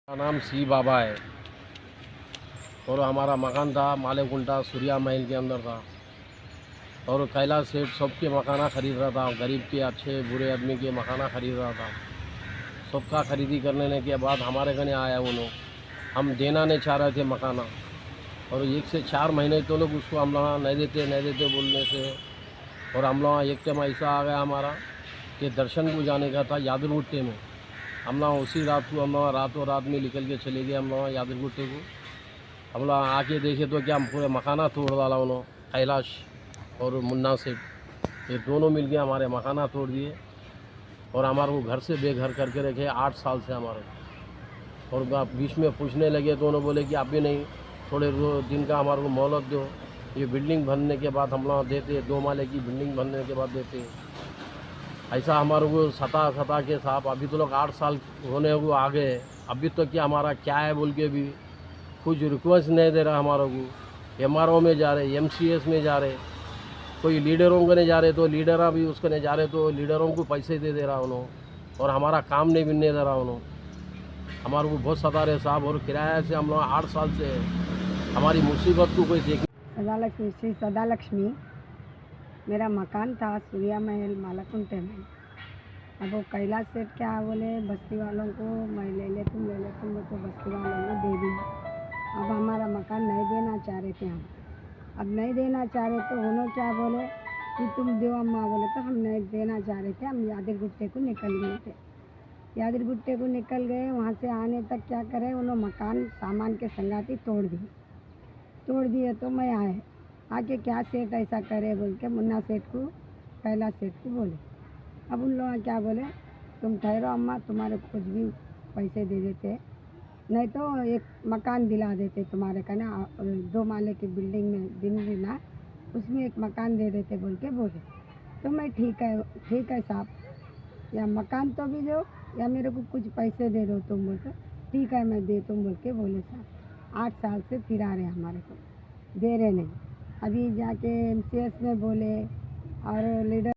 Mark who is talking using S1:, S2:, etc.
S1: मेरा नाम सी बाबा है और हमारा मकान था मालेकुंटा सूर्या महल के अंदर था। और कैलाश सेठ सबके मकाना ख़रीद रहा था, गरीब के अच्छे बुरे आदमी के मकाना ख़रीद रहा था। सबका खरीदी करने के बाद हमारे घने आया वो लोग, हम देना नहीं चाह रहे थे मकाना। और 1 से 4 महीने तो लोग उसको हम लोग नहीं देते बोलने से। और हम लोग एक टाइम ऐसा आ गया हमारा कि दर्शन को जाने का था यादरगुट्टे में। हम लोग उसी रात को हम लोग रातों रात में निकल के चले गए हम लोग यादरगुट्टे को। हम लोग आके देखे तो क्या पूरे मकाना तोड़ डाला उन्होंने, कैलाश और मुन्ना सेठ ये दोनों मिल के हमारे मकाना तोड़ दिए। और हमारे को घर से बेघर करके रखे 8 साल से हमारे। और बीच में पूछने लगे तो उन्होंने बोले कि अभी नहीं, थोड़े दिन का हमारे को मोहलत दो, ये बिल्डिंग बनने के बाद हम लोग देते, 2 माले की बिल्डिंग बनने के बाद देते। ऐसा हमारे को सता के साहब अभी तो लोग 8 साल होने को आ गए, अभी तो क्या हमारा क्या है बोल के भी कुछ रिक्वेस्ट नहीं दे रहा हमारे को। एमआरओ में जा रहे, एमसीएस में जा रहे, कोई लीडरों को नहीं जा रहे तो लीडर भी उसको नहीं जा रहे तो लीडरों को पैसे दे रहा उन्होंने। और हमारा काम नहीं बनने दे रहा उन्होंने, हमारे को बहुत सता रहे साहब। और किराया से हम लोग 8 साल से हमारी मुसीबत को कोई देख।
S2: सदालक्ष्मी, श्री सदालक्ष्मी मेरा मकान था सूर्या महल मालाकुंटे में। अब वो कैलाश सेठ क्या बोले बस्ती वालों को मैं ले ले तुम तो बस्ती वालों ने दे दी। अब हमारा मकान नहीं देना चाह रहे थे हम। अब नहीं देना चाह रहे तो उन्होंने क्या बोले कि तुम दो अम्मा, बोले तो हम नहीं देना चाह रहे थे। हम यादरगुट्टे को निकल गए थे। यादरगुट्टे को निकल गए, वहाँ से आने तक क्या करे उन्होंने मकान सामान के संगाती तोड़ दिए। तो मैं आके क्या सेठ ऐसा करे बोल के मुन्ना सेठ को कैलाश सेठ को बोले। अब उन लोग क्या बोले, तुम ठहरो अम्मा, तुम्हारे कुछ भी पैसे दे देते, नहीं तो एक मकान दिला देते तुम्हारे का ना, 2 माले की बिल्डिंग में दिन ना उसमें एक मकान दे देते बोल के बोले। तो मैं ठीक है साहब, या मकान तो भी दो या मेरे को कुछ पैसे दे दो तुम बोल के। ठीक है मैं दे तुम बोल के बोले साहब। 8 साल से फिरा रहे हमारे को, दे रहे नहीं। अभी जाके एमसीएस में बोले और लीडर